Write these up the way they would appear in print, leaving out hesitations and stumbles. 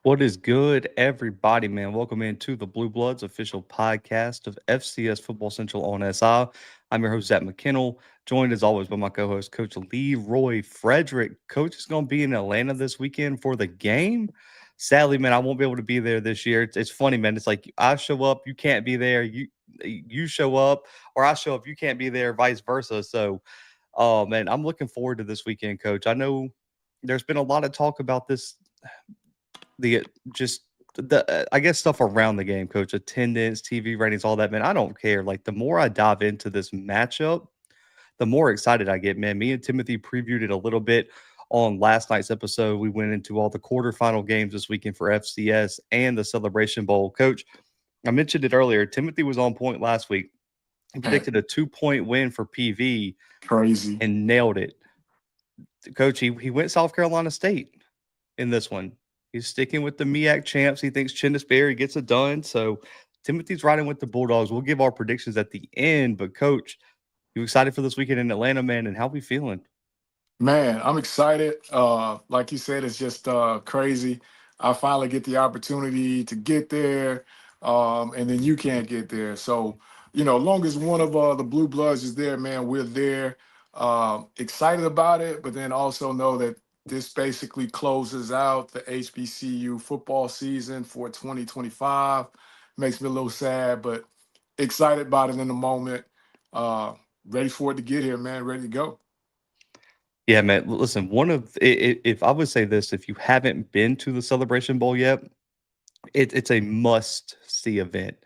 What is good, everybody, man? Welcome into the Bluebloods official podcast of FCS Football Central on SI. I'm your host, Zach McKinnell, joined as always by my co host, Coach Leroy Frederick. Coach is going to be in Atlanta this weekend for the game. Sadly, man, I won't be able to be there this year. It's funny, man. It's like I show up, you can't be there. You show up, or I show up, you can't be there, vice versa. So, oh man, I'm looking forward to this weekend, Coach. I know there's been a lot of talk about this the just the I guess stuff around the game, coach, attendance, TV ratings, all that, man. I don't care. Like the more I dive into this matchup, the more excited I get, man. Me and Timothy previewed it a little bit on last night's episode. We went into all the quarterfinal games this weekend for FCS and the Celebration Bowl. Coach, I mentioned it earlier. Timothy was on point last week. He Man, predicted a 2-point win for PV crazy. and nailed it. Coach, he went South Carolina State in this one. He's sticking with the MEAC champs. He thinks Chinnis Berry gets it done. So Timothy's riding with the Bulldogs. We'll give our predictions at the end. But coach, you excited for this weekend in Atlanta, man? And how we feeling? Man, I'm excited. Like you said, it's just crazy. I finally get the opportunity to get there, and then you can't get there. So, long as one of the Blue Bloods is there, man, we're there. Excited about it, but then also know that this basically closes out the HBCU football season for 2025. Makes me a little sad, but excited about it in the moment. Uh, Ready for it to get here, man. Ready to go. Yeah, man. Listen, if I would say this, if you haven't been to the Celebration Bowl yet, it's a must see event.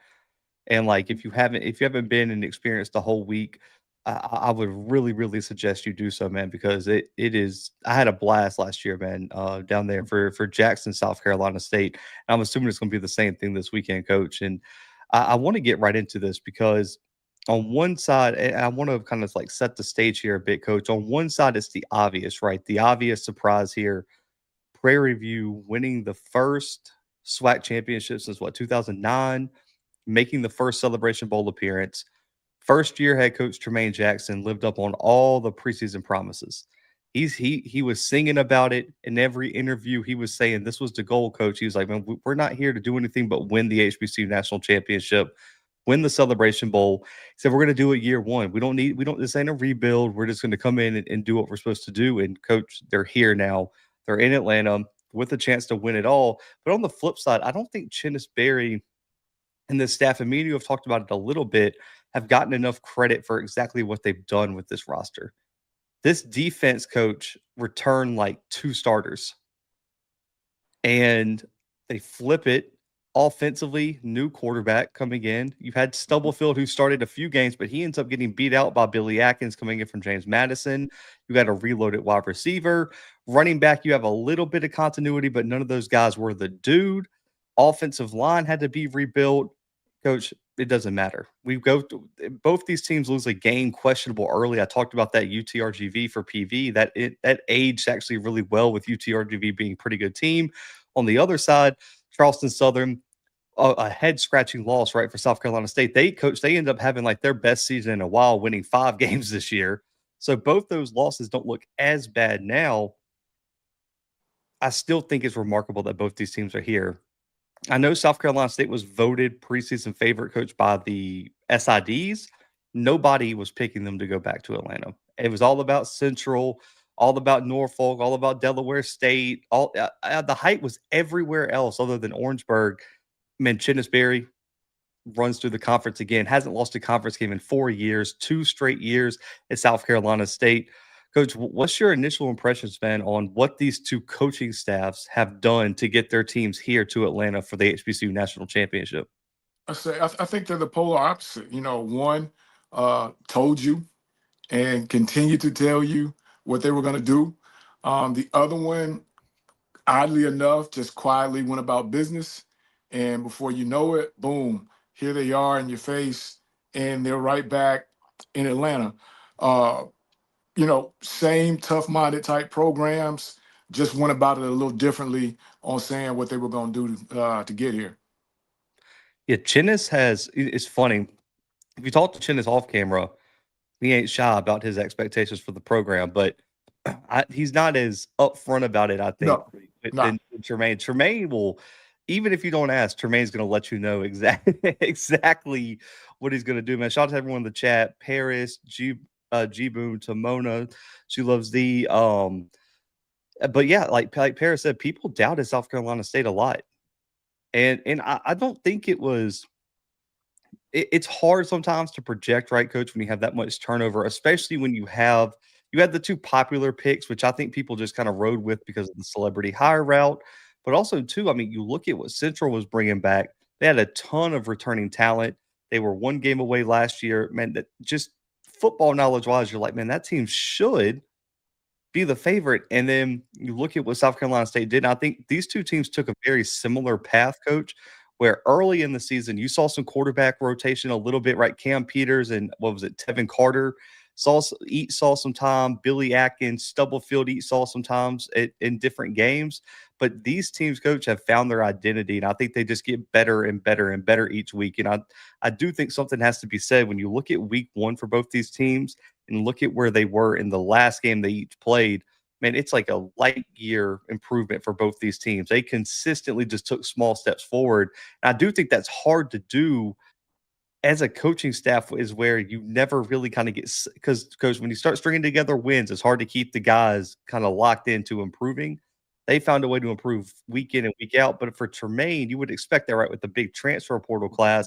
And like if you haven't been and experienced the whole week, I would really, really suggest you do so, man, because it is. I had a blast last year, man, down there for Jackson, South Carolina State. And I'm assuming it's going to be the same thing this weekend, Coach. And I want to get right into this because on one side, and I want to kind of like set the stage here a bit, Coach. On one side, it's the obvious, right? The obvious surprise here: Prairie View winning the first SWAC championship since what 2009, making the first Celebration Bowl appearance. First year head coach Tremaine Jackson lived up on all the preseason promises. He was singing about it in every interview. He was saying this was the goal, coach. He was like, man, we're not here to do anything but win the HBCU National Championship, win the Celebration Bowl. He said we're going to do it year one. We don't. This ain't a rebuild. We're just going to come in and do what we're supposed to do. And coach, they're here now. They're in Atlanta with a chance to win it all. But on the flip side, I don't think Chinnis Berry and the staff, and me and you have talked about it a little bit, have gotten enough credit for exactly what they've done with this roster. This defense coach returned like two starters and they flip it offensively. New quarterback coming in. You've had Stubblefield, who started a few games, but he ends up getting beat out by Billy Atkins coming in from James Madison. You got a reloaded wide receiver. Running back, you have a little bit of continuity, but none of those guys were the dude. Offensive line had to be rebuilt. Coach, it doesn't matter. We go to both these teams lose a game questionable early. I talked about that UTRGV for PV. That aged actually really well with UTRGV being a pretty good team. On the other side, Charleston Southern, a head scratching loss, right, for South Carolina State. They end up having like their best season in a while, winning 5 games this year. So both those losses don't look as bad now. I still think it's remarkable that both these teams are here. I know South Carolina State was voted preseason favorite coach by the SIDs. Nobody was picking them to go back to Atlanta. It was all about Central, all about Norfolk, all about Delaware State. All the hype was everywhere else other than Orangeburg. Man, Chinnis Berry runs through the conference again. Hasn't lost a conference game in 4 years, 2 straight years at South Carolina State. Coach, what's your initial impressions, man, on what these two coaching staffs have done to get their teams here to Atlanta for the HBCU National Championship? I think they're the polar opposite. One told you and continued to tell you what they were going to do. The other one, oddly enough, just quietly went about business. And before you know it, boom, here they are in your face, and they're right back in Atlanta. Uh, Same tough minded type programs, just went about it a little differently on saying what they were going to do to get here. Yeah, Chinnis it's funny. If you talk to Chinnis off camera, he ain't shy about his expectations for the program. But he's not as upfront about it, I think, No, not. than Tremaine. Tremaine will, even if you don't ask, Tremaine's going to let you know exactly what he's going to do. Man, shout out to everyone in the chat. Paris, G Boom, Timona, she loves the but yeah, like Paris said, people doubted South Carolina State a lot, and I don't think it was it's hard sometimes to project, right, coach, when you have that much turnover, especially when you had the 2 popular picks, which I think people just kinda rode with because of the celebrity hire route, but also too, I mean, you look at what Central was bringing back. They had a ton of returning talent. They were 1 game away last year. Man, that just football knowledge-wise, you're like, "Man, that team should be the favorite." And then you look at what South Carolina State did. And I think these 2 teams took a very similar path, coach, where early in the season, you saw some quarterback rotation a little bit, right? Cam Peters and what was it, Tevin Carter saw some time. Billy Atkins, Stubblefield saw some times in different games. But these teams, coach, have found their identity, and I think they just get better and better and better each week. And I do think something has to be said when you look at week 1 for both these teams and look at where they were in the last game they each played, man, it's like a light year improvement for both these teams. They consistently just took small steps forward. And I do think that's hard to do as a coaching staff is where you never really kind of get because when you start stringing together wins, it's hard to keep the guys kind of locked into improving. They found a way to improve week in and week out. But for Tremaine, you would expect that, right, with the big transfer portal class.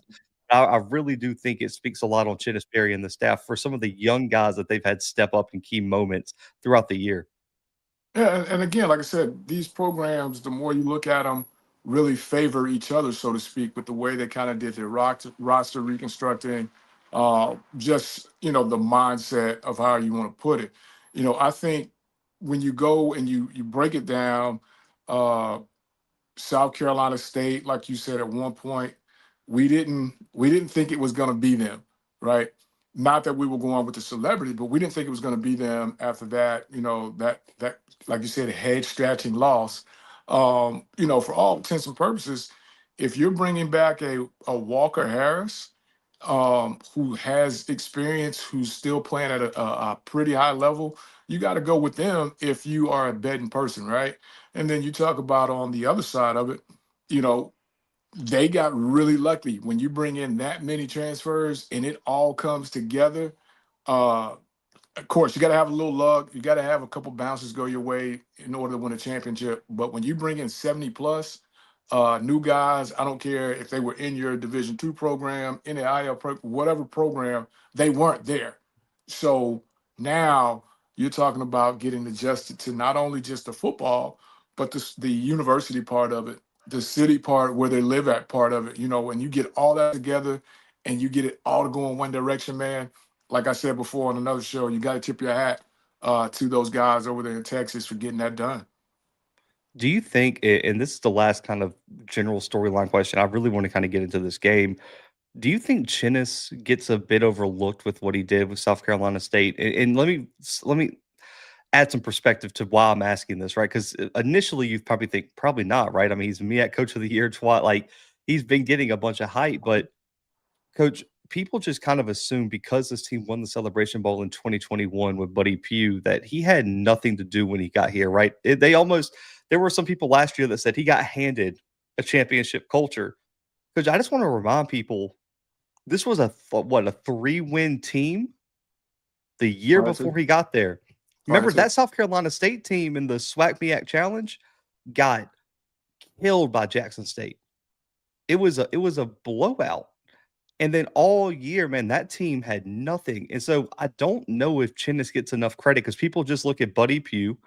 I really do think it speaks a lot on Chinnis Berry and the staff for some of the young guys that they've had step up in key moments throughout the year. Yeah, and again, like I said, these programs, the more you look at them, really favor each other, so to speak, with the way they kind of did their roster reconstructing, just the mindset of how you want to put it. I think when you go and you break it down, uh, South Carolina State, like you said at one point, we didn't think it was going to be them, right? Not that we were going with the celebrity, but we didn't think it was going to be them after that. That like you said, a head scratching loss. For all intents and purposes, if you're bringing back a Walker Harris, who has experience, who's still playing at a pretty high level, you got to go with them if you are a betting person, right? And then you talk about on the other side of it, you know, they got really lucky when you bring in that many transfers and it all comes together. Uh, of course, you got to have a little luck. You got to have a couple bounces go your way in order to win a championship. But when you bring in 70 plus new guys, I don't care if they were in your Division II program, in the whatever program, they weren't there. So now you're talking about getting adjusted to not only just the football, but the university part of it, the city part where they live at part of it. When you get all that together and you get it all to go in one direction, man, like I said before on another show, you got to tip your hat to those guys over there in Texas for getting that done. Do you think, and this is the last kind of general storyline question, I really want to kind of get into this game. Do you think Chinnis gets a bit overlooked with what he did with South Carolina State? And let me add some perspective to why I'm asking this, right? Because initially you probably think probably not, right? I mean, he's MEAC Coach of the Year twice, like he's been getting a bunch of hype, but Coach, people just kind of assume because this team won the Celebration Bowl in 2021 with Buddy Pugh that he had nothing to do when he got here, right? There were some people last year that said he got handed a championship culture. Coach, I just want to remind people this was a 3-win team the year Five, before two, he got there. five, Remember two. that South Carolina State team in the SWAC MEAC Challenge got killed by Jackson State. It was a blowout. And then all year, man, that team had nothing. And so I don't know if Chinnis gets enough credit because people just look at Buddy Pugh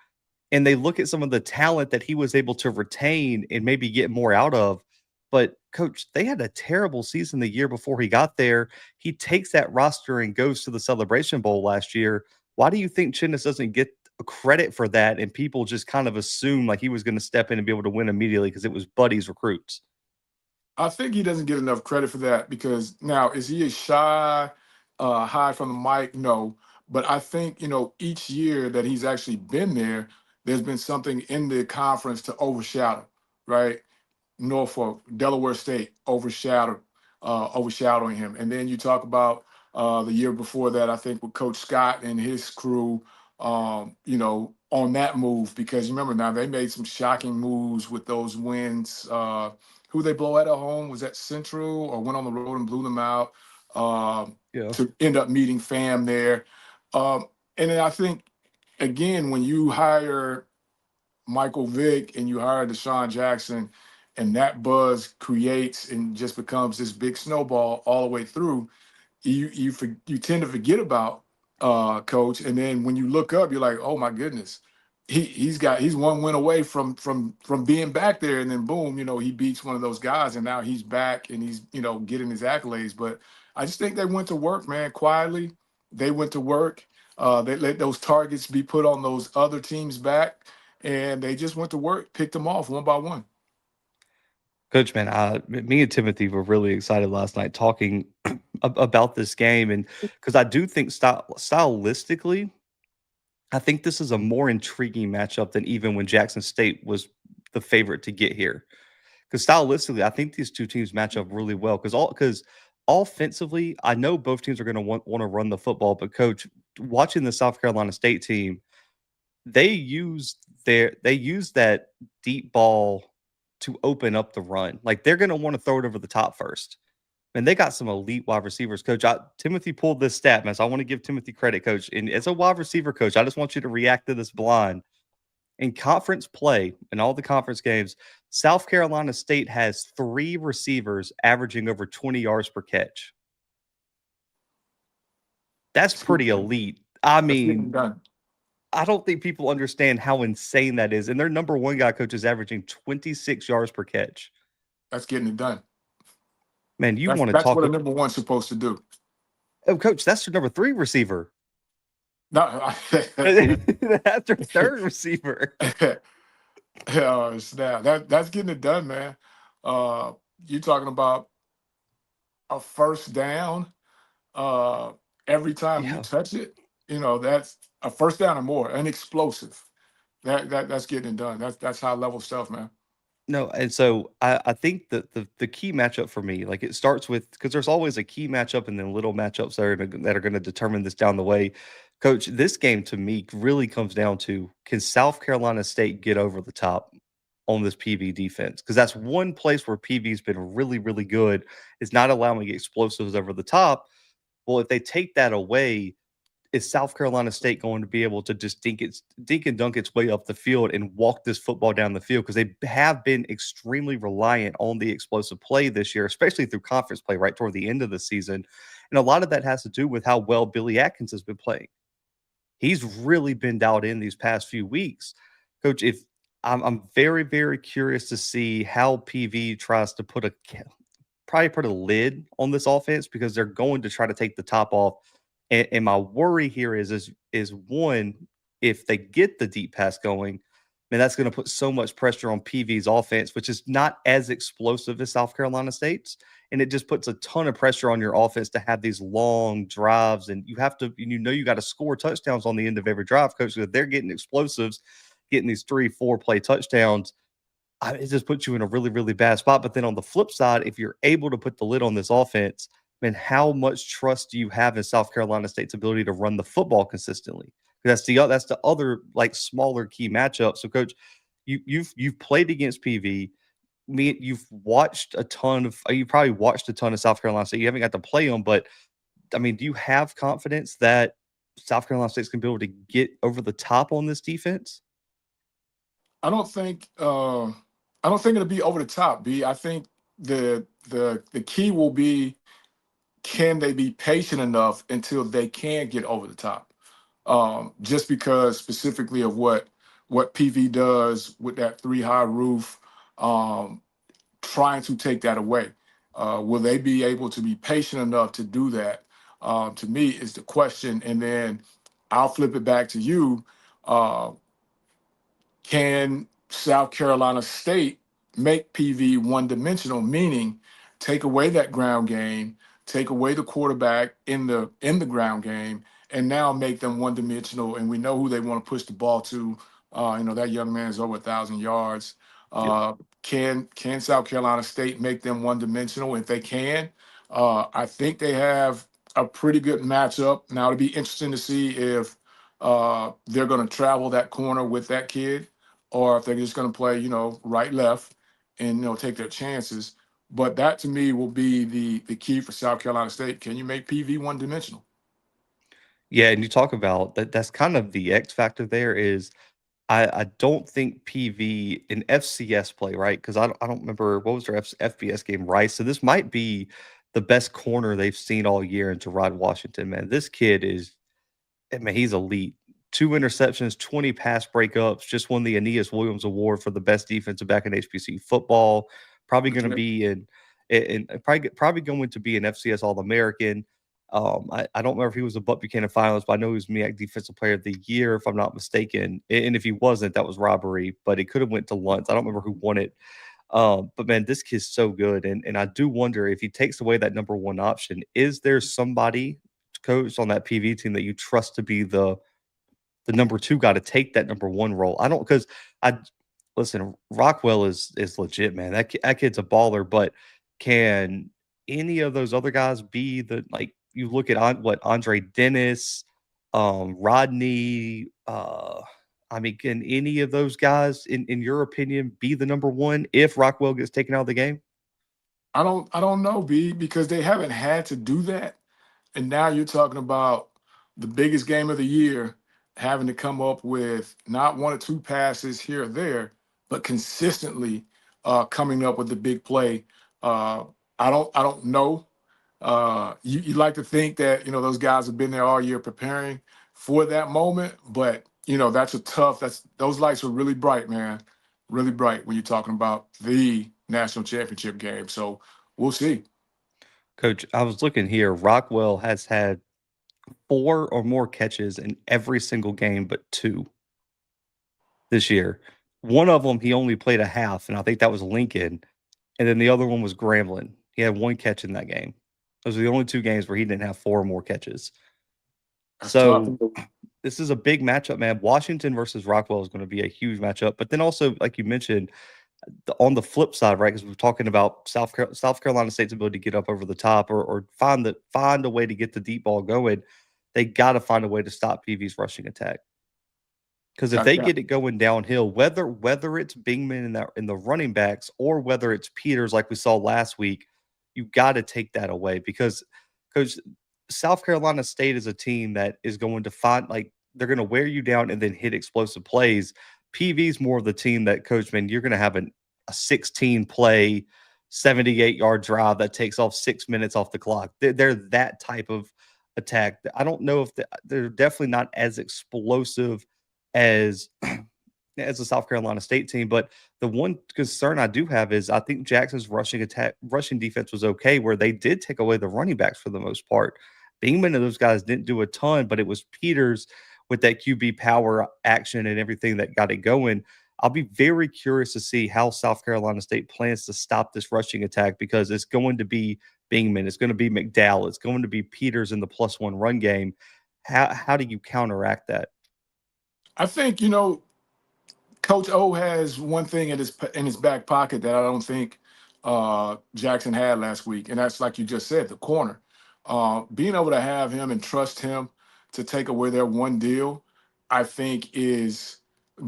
and they look at some of the talent that he was able to retain and maybe get more out of. But coach, they had a terrible season the year before he got there. He takes that roster and goes to the Celebration Bowl last year. Why do you think Chinnis doesn't get credit for that? And people just kind of assume like he was going to step in and be able to win immediately because it was Buddy's recruits. I think he doesn't get enough credit for that because now is he a shy, hide from the mic? No, but I think each year that he's actually been there, there's been something in the conference to overshadow, right? Norfolk, Delaware State overshadowing him. And then you talk about the year before that, I think with Coach Scott and his crew. on that move, because you remember now they made some shocking moves with those wins. Who they blow at home, was that Central, or went on the road and blew them out, Yeah. to end up meeting fam there. And then I think, again, when you hire Michael Vick and you hire Deshaun Jackson, and that buzz creates and just becomes this big snowball all the way through, you tend to forget about coach, and then when you look up, you're like, oh my goodness, he's one win away from being back there, and then boom, he beats one of those guys, and now he's back and he's getting his accolades. But I just think they went to work, man, quietly. They went to work. They let those targets be put on those other teams' back, and they just went to work, picked them off one by one. Coach, man, me and Timothy were really excited last night talking about this game, and because I do think stylistically, I think this is a more intriguing matchup than even when Jackson State was the favorite to get here. Because stylistically, I think these two teams match up really well. Because offensively, I know both teams are going to want to run the football, but coach, watching the South Carolina State team, they use that deep ball to open up the run. Like they're going to want to throw it over the top first. And they got some elite wide receivers, coach. Timothy pulled this stat, man. So I want to give Timothy credit, coach. And as a wide receiver coach, I just want you to react to this blind. In conference play, in all the conference games, South Carolina State has 3 receivers averaging over 20 yards per catch. That's pretty elite. I That's getting mean, done. I don't think people understand how insane that is. And their number one guy, coach, is averaging 26 yards per catch. That's getting it done. Man, you That's want to that's talk. what a number one's supposed to do. Oh, coach, that's your number 3 receiver. No, That's their 3rd receiver. snap. That's getting it done, man. Uh, you talking about a first down uh, every time you Yeah. touch it? That's a first down or more, an explosive. That's getting it done. That's high level stuff, man. No, and so I think that the key matchup for me, like it starts with because there's always a key matchup and then little matchups that are going to determine this down the way. Coach, this game to me really comes down to can South Carolina State get over the top on this PV defense? Because that's one place where PV's been really, really good is not allowing explosives over the top. Well, if they take that away, is South Carolina State going to be able to just dink and dunk its way up the field and walk this football down the field? Because they have been extremely reliant on the explosive play this year, especially through conference play right toward the end of the season. And a lot of that has to do with how well Billy Atkins has been playing. He's really been dialed in these past few weeks. Coach, if I'm very, very curious to see how PV tries to probably put a lid on this offense because they're going to try to take the top off. And my worry here is one, if they get the deep pass going, man, that's going to put so much pressure on PV's offense, which is not as explosive as South Carolina State's. And it just puts a ton of pressure on your offense to have these long drives. And you got to score touchdowns on the end of every drive, coach. If they're getting explosives, getting these 3-4 play touchdowns, it just puts you in a really, really bad spot. But then on the flip side, if you're able to put the lid on this offense, man, how much trust do you have in South Carolina State's ability to run the football consistently? That's the other like smaller key matchup. So, coach, you've played against PV. You probably watched a ton of South Carolina State. You haven't got to play them, but I mean, do you have confidence that South Carolina State's going to be able to get over the top on this defense? I don't think I don't think it'll be over the top, B. I think the key will be, can they be patient enough until they can get over the top? Just because specifically of what PV does with that 3 high roof, um, trying to take that away. Will they be able to be patient enough to do that? To me, is the question. And then I'll flip it back to you. Uh, can South Carolina State make PV one dimensional, meaning take away that ground game, take away the quarterback in the ground game, and now make them one dimensional? And we know who they want to push the ball to. That young man is over 1,000 yards. Yep. Uh, can South Carolina State make them one dimensional? If they can, I think they have a pretty good matchup. Now it'll be interesting to see if they're going to travel that corner with that kid, or if they're just going to play, right, left, and take their chances. But that to me will be the key for South Carolina State. Can you make PV one dimensional? Yeah, and you talk about that. That's kind of the X factor. There is I don't think PV in FCS play, right? Because I don't remember what was their FBS game, right? So this might be the best corner they've seen all year in Gerard Washington, man. This kid is, man, he's elite. 2 interceptions, 20 pass breakups, just won the Aeneas Williams Award for the best defensive back in HBCU football. Probably going to Okay. be in probably going to be an FCS All American. I don't remember if he was a Buck Buchanan finalist, but I know he was MEAC Defensive Player of the Year, if I'm not mistaken. And if he wasn't, that was robbery. But it could have went to Luntz. I don't remember who won it. But man, this kid's so good, and I do wonder if he takes away that number one option, is there somebody, coach, on that PV team that you trust to be the number two guy to take that number one role? I don't, because I listen, Rockwell is legit, man. That kid's a baller, but can any of those other guys be the, like, you look at what Andre Dennis, Rodney, I mean, can any of those guys, in your opinion, be the number one if Rockwell gets taken out of the game? I don't know, B, because they haven't had to do that. And now you're talking about the biggest game of the year, having to come up with not one or two passes here or there, but consistently coming up with the big play. Uh, I don't know. You like to think that those guys have been there all year preparing for that moment, but that's a tough. Those lights are really bright, man, really bright when you're talking about the national championship game. So we'll see. Coach, I was looking here. Rockwell has had 4 or more catches in every single game but 2 this year. One of them, he only played a half, and I think that was Lincoln, and then the other one was Grambling. He had 1 catch in that game. Those are the only 2 games where he didn't have 4 or more catches. That's tough. So, this is a big matchup, man. Washington versus Rockwell is gonna be a huge matchup, but then also, like you mentioned, on the flip side, right? Because we're talking about South Carolina State's ability to get up over the top, or find a way to get the deep ball going. They got to find a way to stop PV's rushing attack. Because if they Got get it going downhill, whether it's Bingman in the running backs, or whether it's Peters like we saw last week, you got to take that away, because Coach, South Carolina State is a team that is going to find, like, they're going to wear you down and then hit explosive plays. PV's more of the team that, Coach, man, you're going to have a 16 play, 78-yard drive that takes off 6 minutes off the clock. They're that type of attack. I don't know if they're definitely not as explosive as as a South Carolina State team. But the one concern I do have is I think Jackson's rushing defense was okay, where they did take away the running backs for the most part. Bingman and those guys didn't do a ton, but it was Peters with that QB power action and everything that got it going. I'll be very curious to see how South Carolina State plans to stop this rushing attack, because it's going to be Bingman, it's going to be McDowell, it's going to be Peters in the +1 run game. How do you counteract that? I think Coach O has one thing in his back pocket that I don't think Jackson had last week, and that's like you just said, the corner. Being able to have him and trust him to take away their one deal, I think is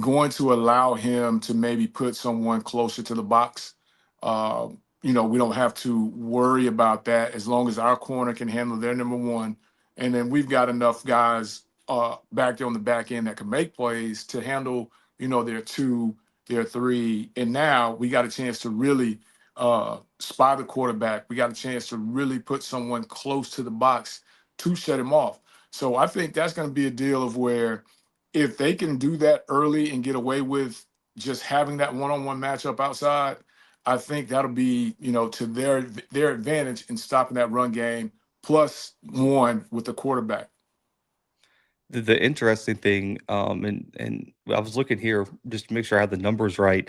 going to allow him to maybe put someone closer to the box. Uh, we don't have to worry about that as long as our corner can handle their number one, and then we've got enough guys back there on the back end that can make plays to handle their two, their three, and now we got a chance to really spy the quarterback. We got a chance to really put someone close to the box to shut him off. So I think that's going to be a deal of where if they can do that early and get away with just having that one-on-one matchup outside, I think that'll be to their advantage in stopping that run game +1 with the quarterback. The interesting thing, and I was looking here just to make sure I had the numbers right.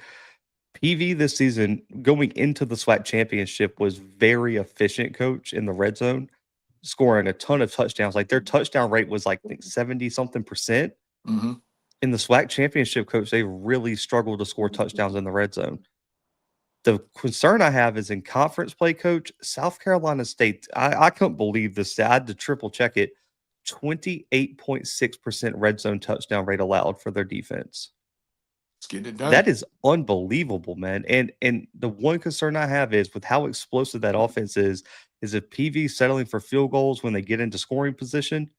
PV this season going into the SWAC championship was very efficient, coach, in the red zone, scoring a ton of touchdowns. Like, their touchdown rate was, like, I think 70 something percent. Hmm. In the SWAC championship, coach, they really struggled to score touchdowns in the red zone. The concern I have is in conference play, coach. South Carolina State, I couldn't believe this. I had to triple check it. 28.6% red zone touchdown rate allowed for their defense. Let's get it That done. is unbelievable, man. And the one concern I have is with how explosive that offense is if PV settling for field goals when they get into scoring position,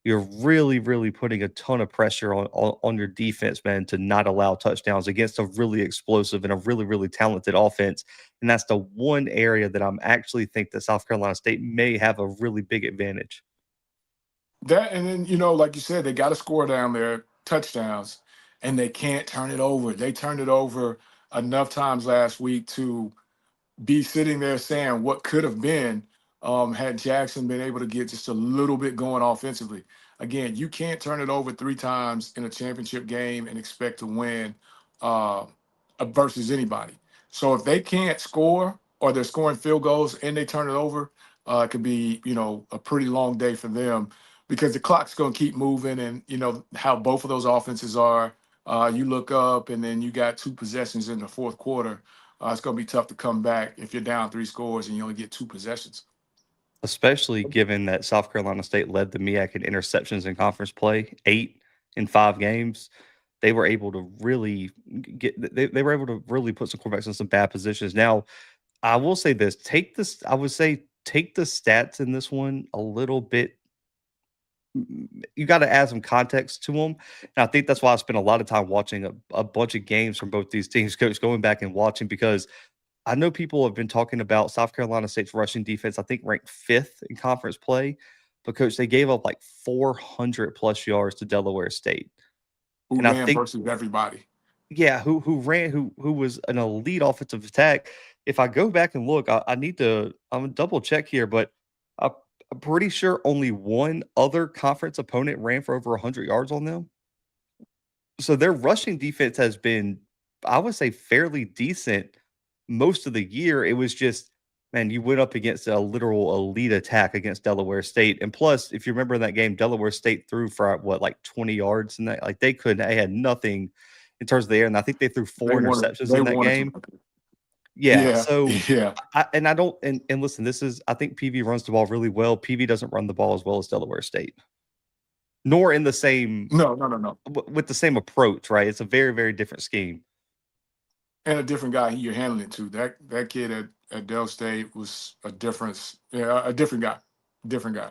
you're really, really putting a ton of pressure on your defense, man, to not allow touchdowns against a really explosive and a really, really talented offense. And that's the one area that I'm actually think that South Carolina State may have a really big advantage. That and then like you said, they got to score down there touchdowns, and they can't turn it over. They turned it over enough times last week to be sitting there saying what could have been had Jackson been able to get just a little bit going offensively. Again, you can't turn it over 3 times in a championship game and expect to win uh, versus anybody. So if they can't score or they're scoring field goals and they turn it over, it could be a pretty long day for them because the clock's going to keep moving, and how both of those offenses are. You look up and then you got 2 possessions in the fourth quarter. It's going to be tough to come back if you're down 3 scores and you only get 2 possessions. Especially given that South Carolina State led the MEAC in interceptions in conference play, 8 in 5 games. They were able to really they were able to really put some quarterbacks in some bad positions. Now, I will say this, I would say take the stats in this one a little bit. You got to add some context to them. And I think that's why I spent a lot of time watching a bunch of games from both these teams, coach, going back and watching because I know people have been talking about South Carolina State's rushing defense, I think ranked 5th in conference play, but coach, they gave up like 400 plus yards to Delaware State. Who And I ran think, versus everybody? yeah, who was an elite offensive attack. If I go back and look, I'm gonna double check here, but I, I'm pretty sure only one other conference opponent ran for over 100 yards on them. So their rushing defense has been, I would say, fairly decent most of the year. It was just, man, you went up against a literal elite attack against Delaware State. And plus, if you remember in that game, Delaware State threw for what, like 20 yards in that? Like they had nothing in terms of the air. And I think they threw They 4 wanted. interceptions They in that wanted to. game. Yeah. Yeah, So yeah. I don't, and listen, I think PV runs the ball really well. PV doesn't run the ball as well as Delaware State, nor in the same, No, no, no, no. with the same approach, right? It's a very, very different scheme. And a different guy you're handling it to. That kid at Dell State was a difference. Yeah, a different guy. Different guy.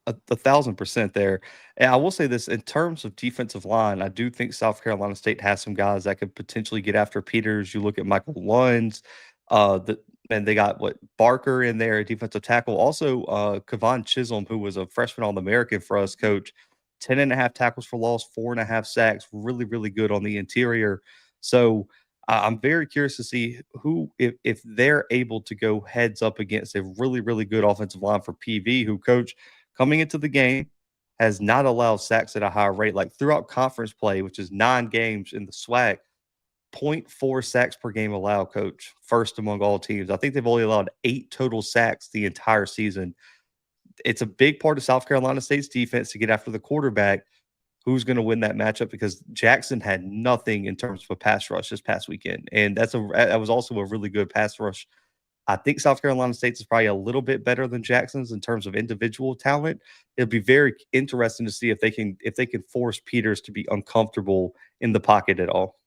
A 1,000% there. And I will say this in terms of defensive line, I do think South Carolina State has some guys that could potentially get after Peters. You look at Michael Lunds, and they got what Barker in there, defensive tackle. Also, Kavon Chisholm, who was a freshman All American for us, coach, 10 and a half tackles for loss, 4.5 sacks, really, really good on the interior. So I'm very curious to see who, if they're able to go heads up against a really, really good offensive line for PV, who coach coming into the game has not allowed sacks at a higher rate. Like throughout conference play, which is 9 games in the SWAC, 0.4 sacks per game allowed, coach, first among all teams. I think they've only allowed 8 total sacks the entire season. It's a big part of South Carolina State's defense to get after the quarterback. Who's going to win that matchup? Because Jackson had nothing in terms of a pass rush this past weekend, and that was also a really good pass rush. I think South Carolina State's is probably a little bit better than Jackson's in terms of individual talent. It'll be very interesting to see if they can force Peters to be uncomfortable in the pocket at all.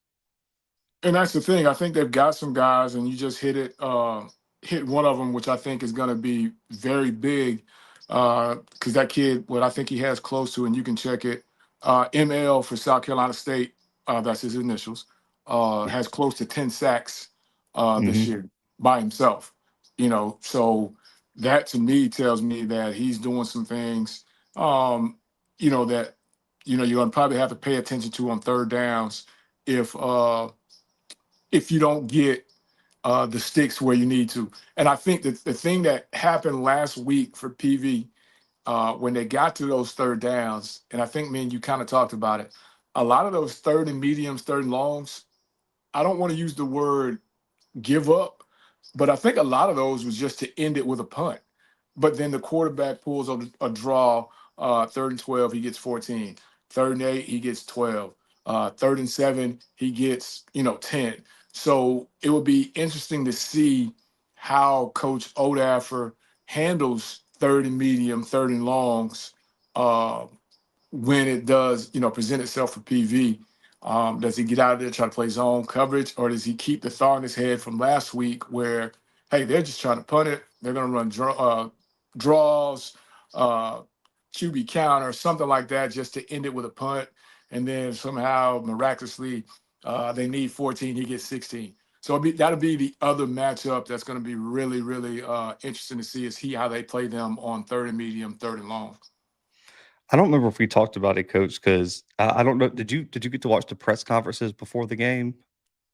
And that's the thing. I think they've got some guys, and you just hit one of them, which I think is going to be very big. Because that kid, what I think he has close to, and you can check it, ML for South Carolina State, that's his initials, has close to 10 sacks this Hmm. year by himself. So that to me tells me that he's doing some things, that you're going to probably have to pay attention to on third downs if you don't get the sticks where you need to. And I think that the thing that happened last week for PV when they got to those third downs, and I think, man, you kind of talked about it, a lot of those third and mediums, third and longs, I don't want to use the word give up, but I think a lot of those was just to end it with a punt. But then the quarterback pulls a draw, third and 12, he gets 14. Third and 8, he gets 12. Third and 7, he gets, 10. So it would be interesting to see how Coach Odaffer handles third and medium, third and longs uh, when it does, present itself for PV. Does he get out of there, try to play zone coverage, or does he keep the thought in his head from last week where, hey, they're just trying to punt it, they're going to run draws, uh, QB counter, something like that, just to end it with a punt, and then somehow miraculously they need 14, he gets 16. So that'll be the other matchup that's going to be really, really interesting to see is how they play them on third and medium, third and long. I don't remember if we talked about it, Coach, because I don't know. Did you get to watch the press conferences before the game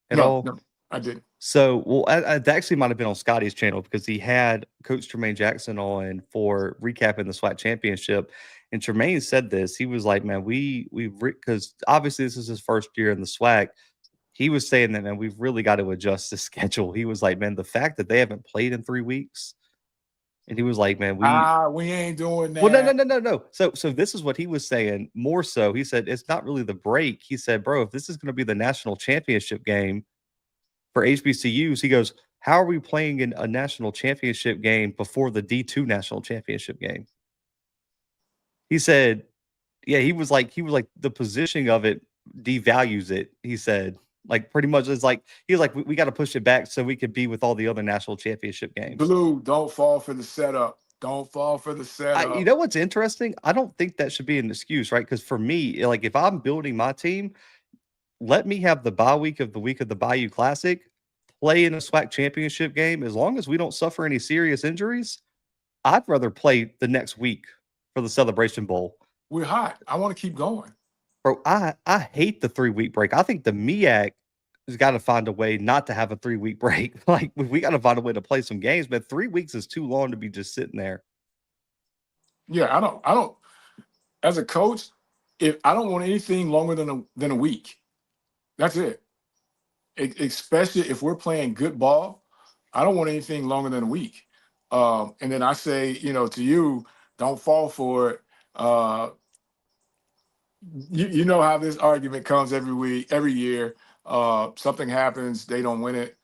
at No, all? no, I didn't. So, well, that actually might have been on Scotty's channel because he had Coach Tremaine Jackson on for recapping the SWAC championship, and Tremaine said this. He was like, "Man, we because obviously this is his first year in the SWAC." He was saying that, man, we've really got to adjust the schedule. He was like, "Man, the fact that they haven't played in 3 weeks," and he was like, "Man, We ain't doing well, no, no, that. no, no, no." So this is what he was saying. More so, he said it's not really the break. He said, "Bro, if this is going to be the national championship game." For HBCUs, he goes, "How are we playing in a national championship game before the D2 national championship game?" He said, "Yeah, he was like the positioning of it devalues it." He said, like pretty much it's like he was like, "We got to push it back so we could be with all the other national championship games." Blue, don't fall for the setup. Don't fall for the You setup. know what's interesting? I don't think that should be an excuse, right? Because for me, like if I'm building my team, let me have the bye week of the Bayou Classic, play in a SWAC championship game. As long as we don't suffer any serious injuries, I'd rather play the next week for the Celebration Bowl. We're hot. I want to keep going. Bro, I hate the 3 week break. I think the MEAC has got to find a way not to have a 3 week break. Like we got to find a way to play some games, but 3 weeks is too long to be just sitting there. Yeah, I don't. As a coach, if I don't want anything longer than a week, that's it. Especially if we're playing good ball, I don't want anything longer than a week. And then I say, to you, don't fall for it. You know how this argument comes every week, every year. Something happens, they don't win it.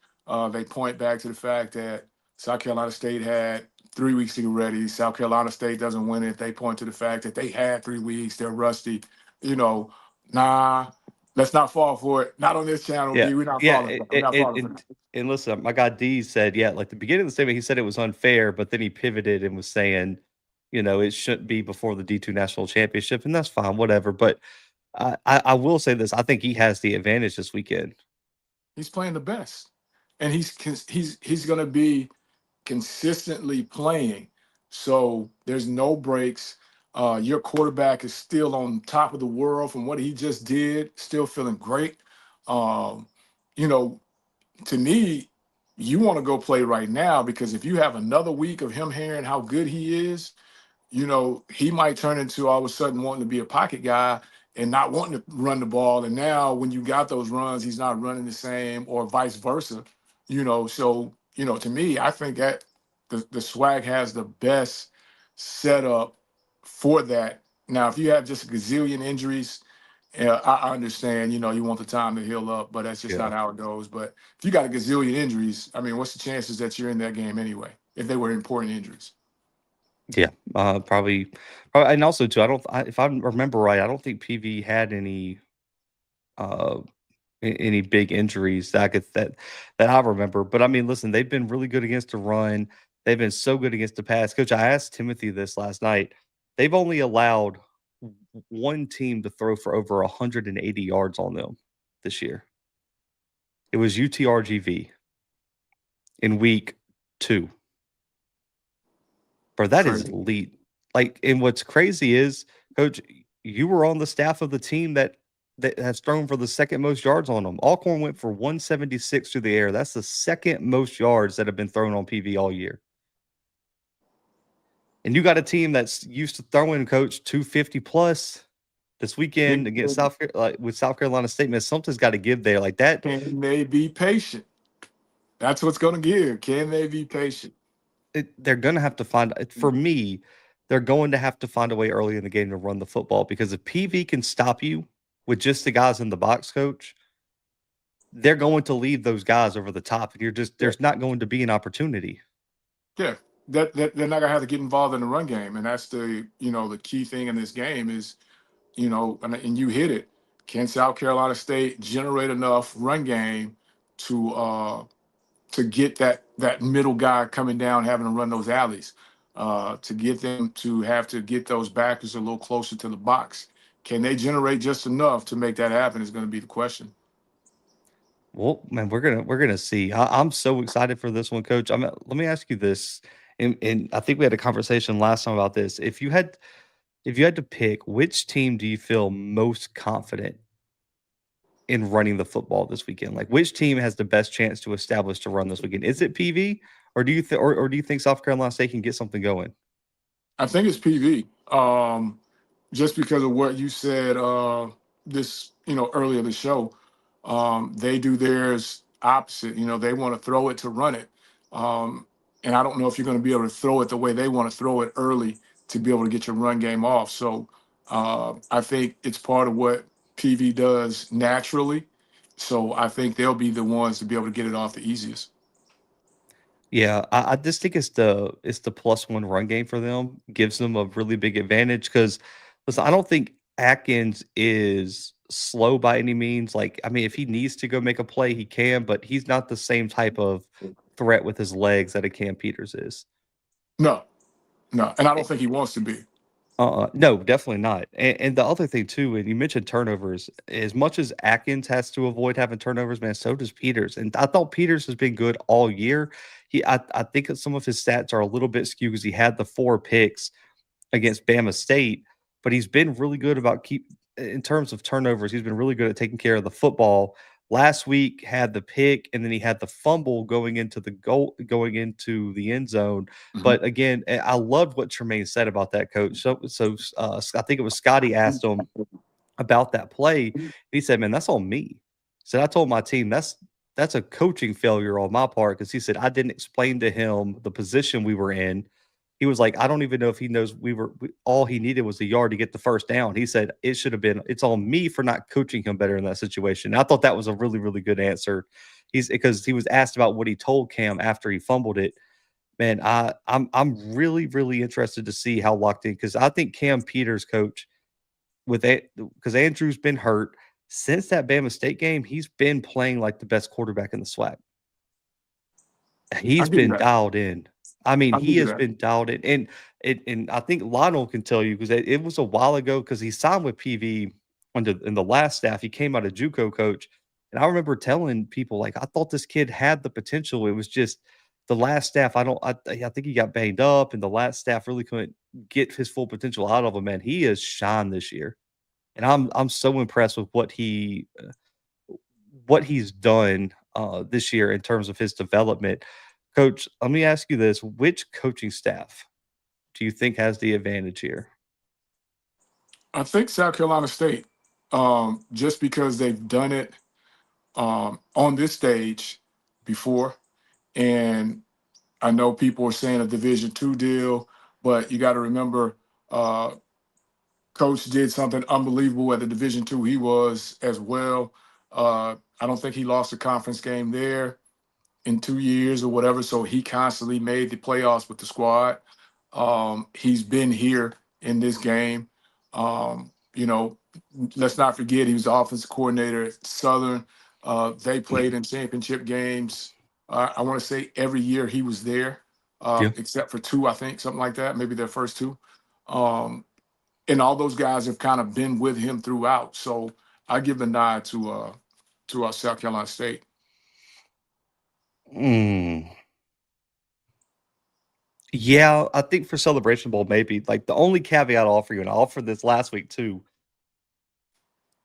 They point back to the fact that South Carolina State had 3 weeks to get ready. South Carolina State doesn't win it. They point to the fact that they had 3 weeks. They're rusty. You know, nah, let's not fall for it. Not on this channel, Yeah. D. We're not Yeah. falling for it. We're not falling for it. And listen, my guy D said, yeah, like the beginning of the statement, he said it was unfair, but then he pivoted and was saying, it shouldn't be before the D2 national championship, and that's fine, whatever. But I will say this: I think he has the advantage this weekend. He's playing the best, and he's going to be consistently playing. So there's no breaks. Your quarterback is still on top of the world from what he just did, still feeling great. Um, you know, to me, you want to go play right now because if you have another week of him hearing how good he is, he might turn into all of a sudden wanting to be a pocket guy and not wanting to run the ball. And now when you got those runs, he's not running the same or vice versa. So, to me, I think that the swag has the best setup for that. Now, if you have just a gazillion injuries, I understand, you want the time to heal up, but that's just Yeah. not how it goes. But if you got a gazillion injuries, I mean, what's the chances that you're in that game anyway, if they were important injuries? Yeah, probably, and also too, if I remember right, I don't think PV had uh, any big injuries that I remember. But I mean, listen, they've been really good against the run. They've been so good against the pass. Coach, I asked Timothy this last night. They've only allowed one team to throw for over 180 yards on them this year. It was UTRGV in week 2. Bro, that is Crazy. elite. Like, and what's crazy is, Coach, you were on the staff of the team that has thrown for the second most yards on them. Alcorn went for 176 through the air. That's the second most yards that have been thrown on PV all year. And you got a team that's used to throwing, Coach, 250 plus this weekend against with South Carolina State. Man, something's got to give there. Like that, Can they be patient? That's what's going to give. Can they be patient? they're going to have to find. For me, they're going to have to find a way early in the game to run the football because if PV can stop you with just the guys in the box, Coach, they're going to leave those guys over the top, and Yeah. there's not going to be an opportunity. Yeah. that they're not gonna have to get involved in the run game, and that's the key thing in this game is and you hit it. Can South Carolina State generate enough run game to get that middle guy coming down, having to run those alleys, to get them to have to get those backers a little closer to the box? Can they generate just enough to make that happen? Is going to be the question. Well, man, we're gonna see. I'm so excited for this one, Coach. Let me ask you this, and I think we had a conversation last time about this. If you had to pick, which team do you feel most confident in running the football this weekend? Like, which team has the best chance to establish to run this weekend? Is it PV, or do you think South Carolina State can get something going? I think it's PV. Just because of what you said this earlier in the show. They do theirs opposite. They want to throw it to run it. Um, and I don't know if you're going to be able to throw it the way they want to throw it early to be able to get your run game off. So I think it's part of what PV does naturally. So I think they'll be the ones to be able to get it off the easiest. Yeah, I just think it's the +1 run game for them, gives them a really big advantage. Because listen, I don't think Atkins is slow by any means. Like, I mean, if he needs to go make a play, he can, but he's not the same type of threat with his legs that a Cam Peters is. No, no. And I Eh, don't think he wants to be. no, definitely not. And the other thing too, and you mentioned turnovers, as much as Atkins has to avoid having turnovers, man, so does Peters. And I thought Peters has been good all year. I think that some of his stats are a little bit skewed because he had the 4 picks against Bama State, but he's been really good about keep in terms of turnovers. He's been really good at taking care of the football. Last week had the pick, and then he had the fumble going into the end zone. Mhm. But again, I loved what Tremaine said about that, coach. I think it was Scotty asked him about that play. He said, "Man, that's on me." He said, "I told my team that's a coaching failure on my part," because he said I didn't explain to him the position we were in. He was like, "I don't even know if he knows all he needed was a yard to get the first down." He said, "It should have been it's on me for not coaching him better in that situation." And I thought that was a really, really good answer. He's because he was asked about what he told Cam after he fumbled it. Man, I'm really, really interested to see how locked in, because I think Cam Peters, coach, because Andrew's been hurt since that Bama State game, he's been playing like the best quarterback in the SWAC. I He's give you been that. dialed in. I mean, I he give you has that. been dialed in, and I think Lionel can tell you because it was a while ago because he signed with PV in the last staff. He came out of JUCO, coach, and I remember telling people like I thought this kid had the potential. It was just the last staff. I think he got banged up, and the last staff really couldn't get his full potential out of him. Man, he has shined this year, and I'm so impressed with what he's done this year in terms of his development. Coach, let me ask you this: which coaching staff do you think has the advantage here? I think South Carolina State, just because they've done it on this stage before, and I know people are saying a Division II deal, but you got to remember, uh, Coach did something unbelievable at the Division II. He was as well. I don't think he lost a conference game there in 2 years or whatever. So he constantly made the playoffs with the squad. He's been here in this game. Um, you know, let's not forget he was the offensive coordinator at Southern. They played in championship games. I want to say every year he was there, Yeah. except for two, I think, something like that. Maybe their first two. Um, and all those guys have kind of been with him throughout. So I give the nod to South Carolina State. Mm. Yeah, I think for Celebration Bowl, maybe. Like, the only caveat I'll offer you, and I offered this last week too,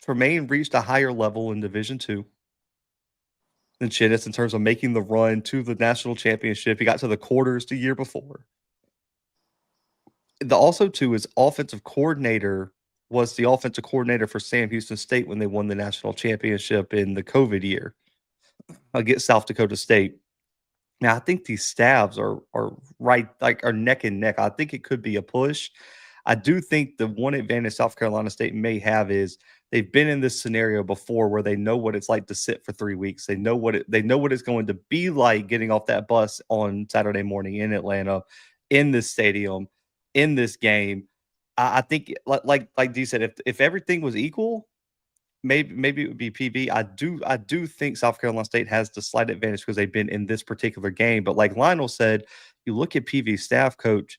Tremaine reached a higher level in Division II than Chinnis in terms of making the run to the national championship. He got to the quarters the year before. The also too is offensive coordinator was the offensive coordinator for Sam Houston State when they won the national championship in the COVID year against South Dakota State. Now, I think these staffs are right, like, are neck and neck. I think it could be a push. I do think the one advantage South Carolina State may have is they've been in this scenario before where they know what it's like to sit for 3 weeks. They know what it's going to be like getting off that bus on Saturday morning in Atlanta in this stadium, in this game. I think like D said, if everything was equal, maybe it would be PV. I do think South Carolina State has the slight advantage because they've been in this particular game. But like Lionel said, you look at PV's staff coach,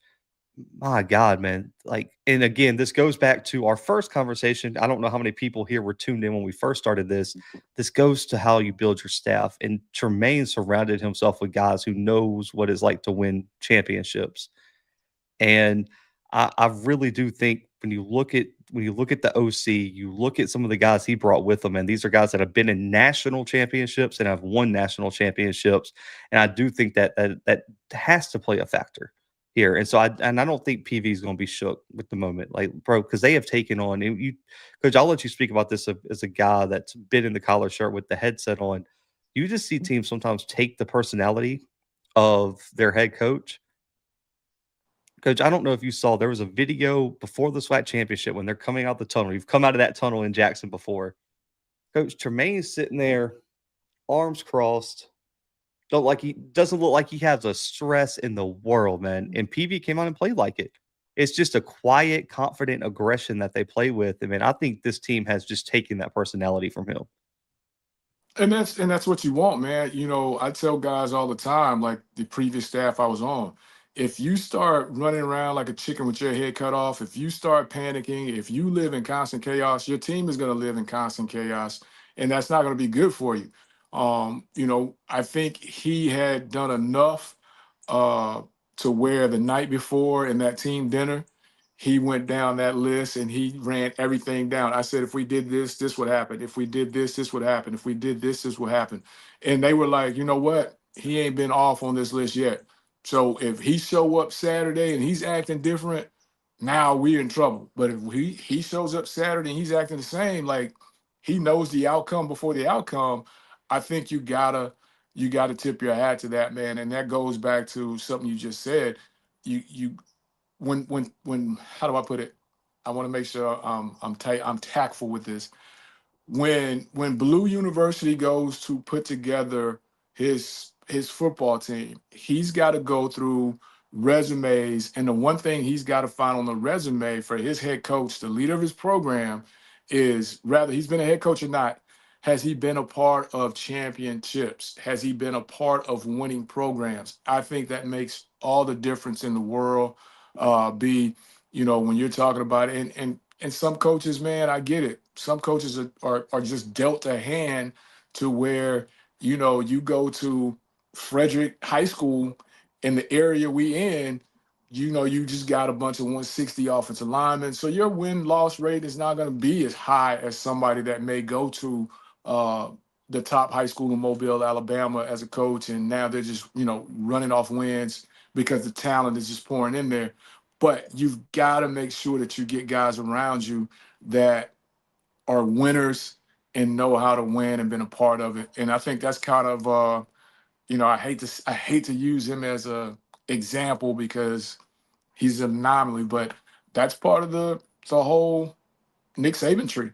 my God, man. Like, and again, this goes back to our first conversation. I don't know how many people here were tuned in when we first started this. This goes to how you build your staff. And Tremaine surrounded himself with guys who knows what it's like to win championships. And I really do think when you look at the OC, you look at some of the guys he brought with him, and these are guys that have been in national championships and have won national championships. And I do think that has to play a factor here. And so I don't think PV is going to be shook with the moment, like bro, because they have taken on and you, coach. I'll let you speak about this as a guy that's been in the collar shirt with the headset on. You just see teams sometimes take the personality of their head coach. Coach, I don't know if you saw there was a video before the SWAC championship when they're coming out the tunnel. You've come out of that tunnel in Jackson before. Coach Tremaine's sitting there, arms crossed. Don't like he doesn't look like he has a stress in the world, man. And PV came out and played like it. It's just a quiet, confident aggression that they play with. I mean, I think this team has just taken that personality from him. And that's what you want, man. I tell guys all the time, like the previous staff I was on, if you start running around like a chicken with your head cut off, if you start panicking, if you live in constant chaos, your team is going to live in constant chaos, and that's not going to be good for you. I think he had done enough uh, to where the night before in that team dinner, he went down that list and he ran everything down. I said, if we did this, this would happen. If we did this would happen. If we did this would happen. And they were like, you know what? He ain't been off on this list yet. So if he show up Saturday and he's acting different, now we're in trouble. But if he shows up Saturday and he's acting the same, like he knows the outcome before the outcome, I think you gotta tip your hat to that man. And that goes back to something you just said. You when how do I put it? I want to make sure I'm tactful with this. When Blue University goes to put together his football team, he's got to go through resumes, and the one thing he's got to find on the resume for his head coach, the leader of his program, is rather he's been a head coach or not. Has he been a part of championships? Has he been a part of winning programs? I think that makes all the difference in the world. When you're talking about it, and some coaches, man, I get it. Some coaches are just dealt a hand to where, you go to Frederick High School in the area we in, you just got a bunch of 160 offensive linemen. So your win-loss rate is not going to be as high as somebody that may go to uh, the top high school in Mobile, Alabama as a coach, and now they're just, running off wins because the talent is just pouring in there. But you've got to make sure that you get guys around you that are winners and know how to win and been a part of it. And I think that's kind of I hate to use him as a example because he's an anomaly, but that's part of the whole Nick Saban tree.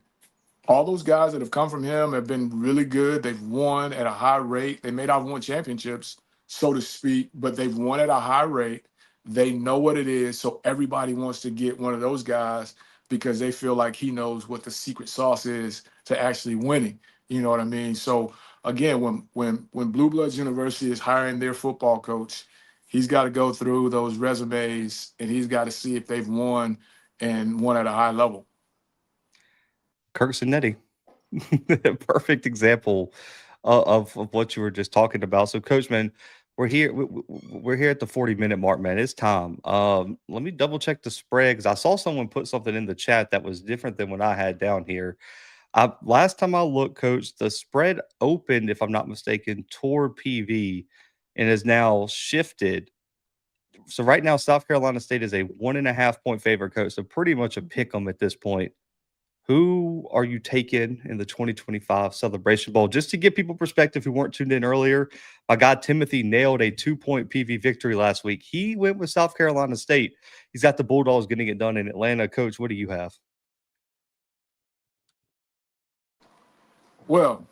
All those guys that have come from him have been really good. They've won at a high rate. They may not have won championships, so to speak, but they've won at a high rate. They know what it is. So everybody wants to get one of those guys because they feel like he knows what the secret sauce is to actually winning. You know what I mean? So again, when Blue Bloods University is hiring their football coach, he's got to go through those resumes and he's got to see if they've won and won at a high level. Kirk Cinetti. Perfect example of what you were just talking about. So, Coach, man, we're here at the 40-minute mark, man. It's time. Let me double check the spread because I saw someone put something in the chat that was different than what I had down here. Last time I looked, Coach, the spread opened, if I'm not mistaken, toward PV and is now shifted. So right now, South Carolina State is a 1.5 point favorite, Coach. So pretty much a pick 'em at this point. Who are you taking in the 2025 Celebration Bowl? Just to give people perspective who weren't tuned in earlier, my guy Timothy nailed a 2 point PV victory last week. He went with South Carolina State. He's got the Bulldogs getting it done in Atlanta. Coach, what do you have? Well,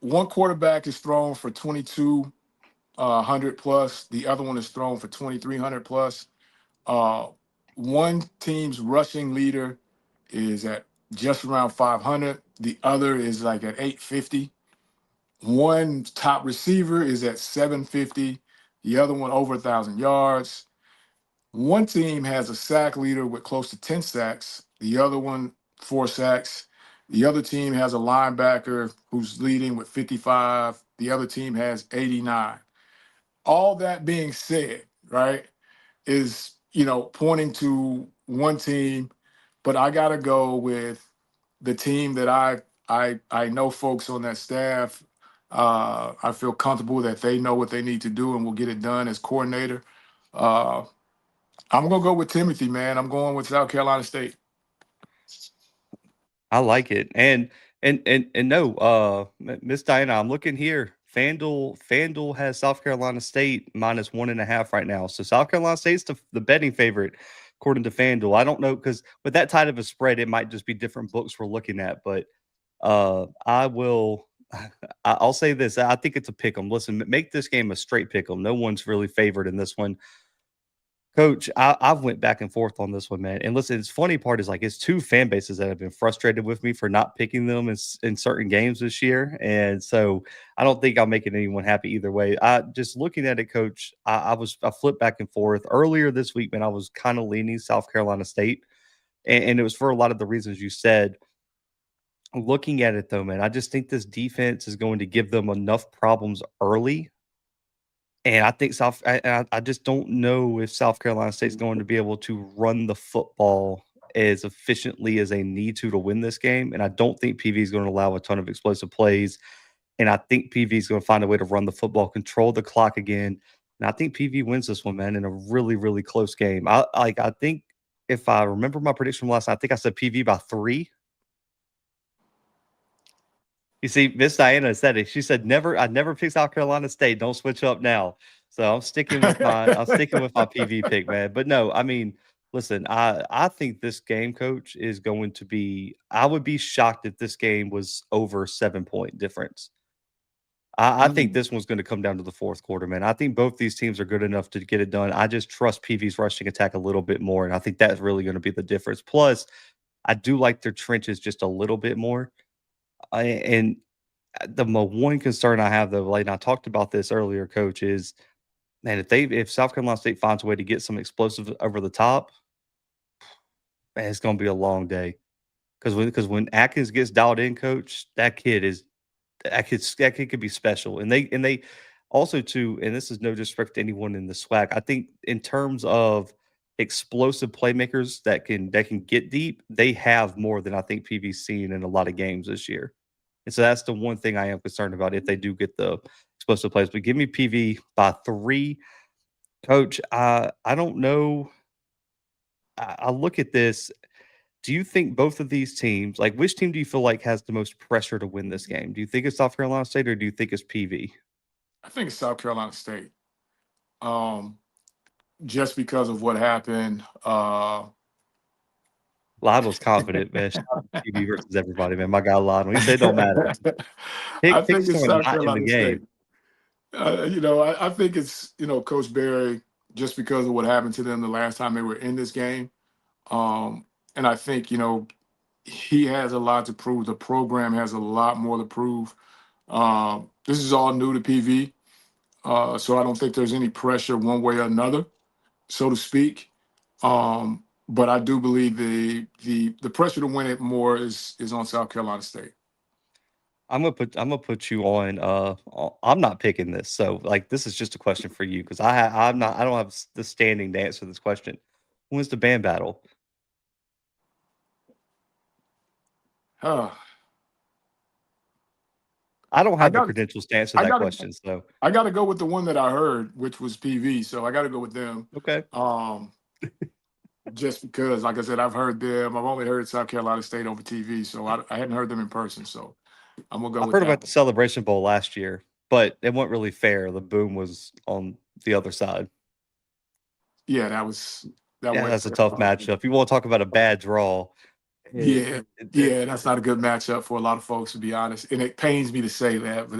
one quarterback is thrown for 22 100 plus. The other one is thrown for 2,300 plus. Uh, one team's rushing leader is at just around 500. The other is like at 850. One top receiver is at 750. The other one over 1,000 yards. One team has a sack leader with close to 10 sacks. The other one, 4 sacks. The other team has a linebacker who's leading with 55. The other team has 89. All that being said, right, is, pointing to one team, but I gotta go with the team that I know folks on that staff. I feel comfortable that they know what they need to do and will get it done as coordinator. Uh, I'm gonna go with Timothy, man. I'm going with South Carolina State. I like it. And no, Miss Diana, I'm looking here. FanDuel has South Carolina State -1.5 right now. So South Carolina State's the betting favorite according to FanDuel. I don't know because with that tight of a spread, it might just be different books we're looking at. But I will. I'll say this. I think it's a pick 'em. Listen, make this game a straight pick 'em. No one's really favored in this one. Coach, I've went back and forth on this one, man. And listen, it's funny part is like it's two fan bases that have been frustrated with me for not picking them in certain games this year, and so I don't think I'm making anyone happy either way. I just looking at it, Coach. I flipped back and forth earlier this week, man. I was kind of leaning South Carolina State, and it was for a lot of the reasons you said. Looking at it though, man, I just think this defense is going to give them enough problems early and I think I just don't know if South Carolina State's going to be able to run the football as efficiently as they need to win this game, and I don't think PV is gonna allow a ton of explosive plays, and I think PV is gonna find a way to run the football, control the clock again, and I think PV wins this one, man, in a really, really close game. I think if I remember my prediction from last night, I think I said PV by 3. You see, Miss Diana said it. She said, "Never, I'd never pick South Carolina State. Don't switch up now." So I'm sticking with my PV pick, man. But no, I mean, listen, I think this game, coach, is going to be. I would be shocked if this game was over 7 point difference. I think Mm. this one's going to come down to the fourth quarter, man. I think both these teams are good enough to get it done. I just trust PV's rushing attack a little bit more, and I think that's really going to be the difference. Plus, I do like their trenches just a little bit more. And one concern I have though, like and I talked about this earlier, coach, is man, if South Carolina State finds a way to get some explosive over the top, man, it's gonna be a long day. Because when Atkins gets dialed in, coach, that kid could be special. And they also too, and this is no disrespect to anyone in the SWAC. I think in terms of explosive playmakers that can get deep, they have more than I think PV's seen in a lot of games this year. And so that's the one thing I am concerned about if they do get the explosive plays. But give me PV by 3. Coach, I don't know. I look at this. Do you think both of these teams, like which team do you feel like has the most pressure to win this game? Do you think it's South Carolina State or do you think it's PV? I think it's South Carolina State. Um, just because of what happened. Lyle was confident, man. Shout out to PV versus everybody, man. My guy Lyle. He said it don't matter. I Pick think it's someone South not in the Carolina State. game. I think it's Coach Barry just because of what happened to them the last time they were in this game. And I think he has a lot to prove. The program has a lot more to prove. This is all new to PV, so I don't think there's any pressure one way or another, so to speak. But I do believe the pressure to win it more is on South Carolina State. I'm gonna put you on. I'm not picking this, so like this is just a question for you because I don't have the standing to answer this question. Who wins the band battle? Uh, I don't I have the got credentials to answer I that got to question. So I got to go with the one that I heard, which was PV. So I got to go with them. okay, Um, just because, like I said, I've heard them. I've only heard South Carolina State over TV, so I hadn't heard them in person. So I'm gonna go I've with heard that about the one. Celebration Bowl last year, but it wasn't really fair. The boom was on the other side. Yeah, that Yeah, wasn't that's a fair. tough matchup. You want to talk about a bad draw? Yeah, That yeah, that's not a good matchup for a lot of folks, to be honest. And it pains me to say that, but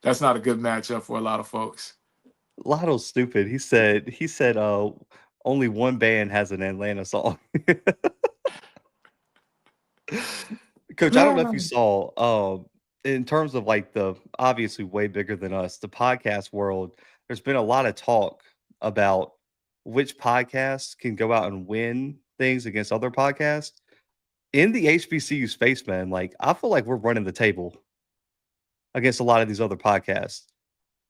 that's not a good matchup for a lot of folks. Lotto's stupid. He said, only one band has an Atlanta song. Coach, I don't know if you saw, in terms of like the obviously way bigger than us, the podcast world, there's been a lot of talk about which podcasts can go out and win things against other podcasts. In the HBCU space, man, like I feel like we're running the table against a lot of these other podcasts.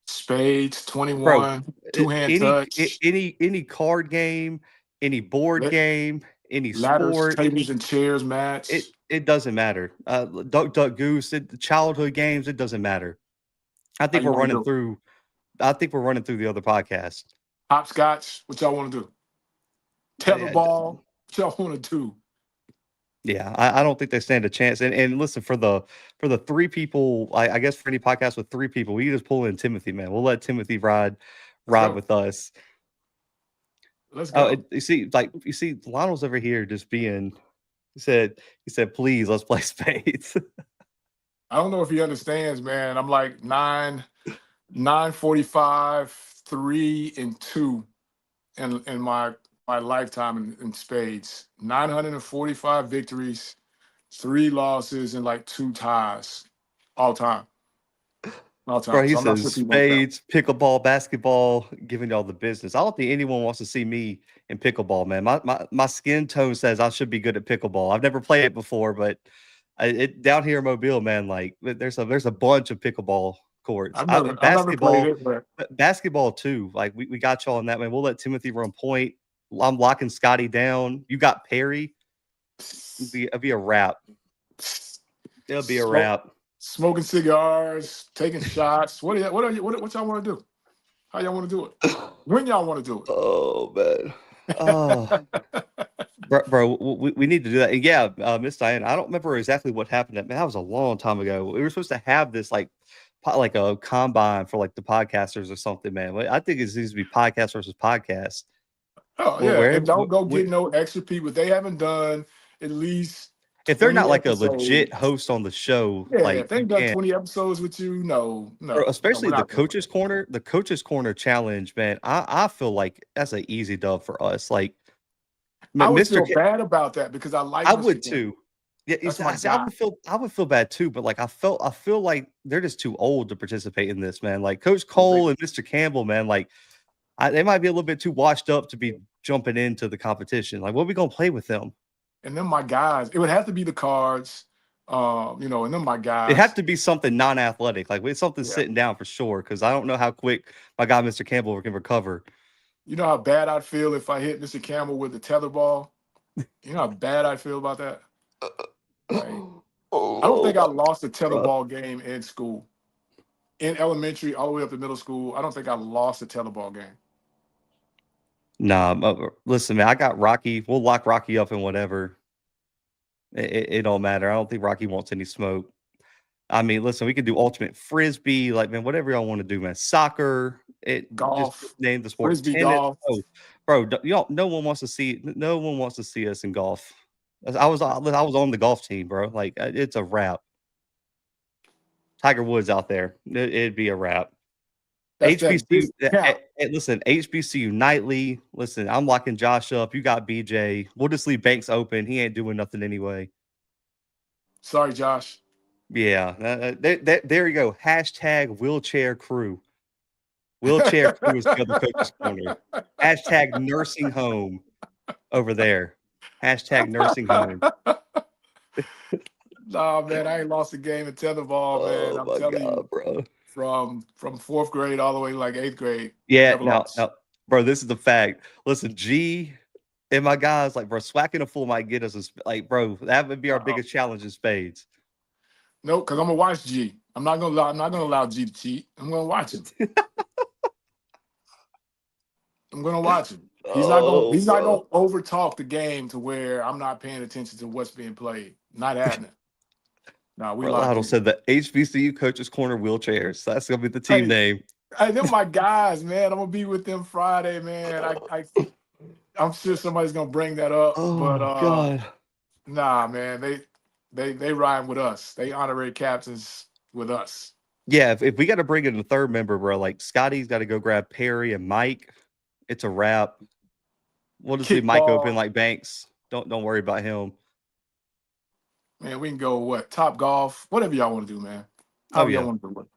Spades, Bro, 21, two-hand touch, any card game, any board la- game, any ladders, sport, tables, and chairs match. it doesn't matter. Duck Duck Goose, childhood games, it doesn't matter. I How think you we're want to running do it? through I think we're running through the other podcasts. Hopscotch, what y'all want to do? Yeah, Tetherball, what y'all want to do? yeah, I don't think they stand a chance. And listen, for the three people, I guess for any podcast with three people, we just pull in Timothy, man. We'll let Timothy ride Let's ride go. with us. Let's Oh, go. you see, Lionel's over here just being. He said, please, let's play spades. I don't know if he understands, man. I'm like 945, 3-2 in my lifetime in spades. 945 victories, 3 losses, and like 2 ties all time. All Bro, time. he So I'm not says sure if he wants that. spades, pickleball, basketball, giving y'all the business. I don't think anyone wants to see me in pickleball, man. My skin tone says I should be good at pickleball. I've never played it before, but down here in Mobile, man, like there's a bunch of pickleball courts. I've never played it, but Basketball too. Like we got y'all on that, man. We'll let Timothy run point. I'm locking Scotty down. You got Perry. It'll be a wrap. It'll be a smoke, wrap. smoking cigars, taking shots. What y'all want to do? How y'all want to do it? When y'all want to do Oh man. Oh. it? Bro, we need to do that. And yeah, Miss Diana, I don't remember exactly what happened. Man, that was a long time ago. We were supposed to have this like a combine for like the podcasters or something, man. I think it needs to be podcast versus podcast. Oh Well, yeah, and wherever don't go get no extra people. They haven't done at least if they're not 20 like a legit episodes. host on the show, Yeah, like if they you ain't done can't. 20 episodes with you, Bro, no, we're especially not gonna do it. the coaches corner challenge, man. I feel like that's an easy dub for us. Like I would Mr. feel bad about that because I like I Mr. would Campbell. too. Yeah, That's I my see, guy. I would feel bad too, but like I feel like they're just too old to participate in this, man. Like Coach Cole and Mr. Campbell, man, like they might be a little bit too washed up to be jumping into the competition. Like, what are we gonna play with them? And then my guys, it would have to be the cards, and then my It have guys. to be something non-athletic, like it's something Yeah. sitting down for sure. Because I don't know how quick my guy Mr. Campbell can recover. You know how bad I'd feel if I hit Mr. Campbell with the tether ball? You know how bad I'd feel about that? Like, I don't Oh think I my lost a tether God. ball game in school. In elementary, all the way up to middle school, I don't think I lost a tether ball game. Nah, listen, man, I got Rocky. We'll lock Rocky up and whatever. It don't matter. I don't think Rocky wants any smoke. I mean, listen, we can do ultimate frisbee, like man, whatever y'all want to do, man. Soccer, it just Golf, name the sport. frisbee Tennis, golf. oh, bro, y'all, no one wants to see us in golf. I was on the golf team, bro. Like it's a wrap. Tiger Woods out there, it'd be a wrap. That's that HBCU, discount. listen, HBCU nightly. Listen, I'm locking Josh up. You got BJ. We'll just leave Banks open. He ain't doing nothing anyway. Sorry, Josh. Yeah, there you go. Hashtag wheelchair crew. Wheelchair crew is the other coach's corner. Hashtag nursing home over there. Hashtag nursing home. Nah, man, I ain't lost a game in tetherball, man. Oh I'm my telling god, you, bro. from fourth grade all the way to like eighth grade, Yeah, never no, lost. no, bro. This is the fact. Listen, G and my guys, like, bro, swacking a fool might get us. Like, bro, that would be our Uh-uh. biggest challenge in spades. No, because I'm gonna watch G. I'm not gonna allow G to cheat. I'm gonna watch him. I'm gonna watch him. Oh, He's not bro. gonna over talk the game to where I'm not paying attention to what's being played. Not happening. Nah, we Bro, locked Lionel in. said the HBCU coaches corner wheelchairs. That's gonna be the team Hey, name. hey, them my guys, man. I'm gonna be with them Friday, man. I'm sure somebody's gonna bring that up, but Oh god. nah, man. They ride with us. They honorary captains with us. Yeah, if we got to bring in a third member, bro, like Scotty's got to go grab Perry and Mike. It's a wrap. We'll just leave Mike open Kickball, like Banks. Don't worry about him. man. We can go what Top Golf, whatever y'all want to do, man. Oh However y'all yeah. want to do it.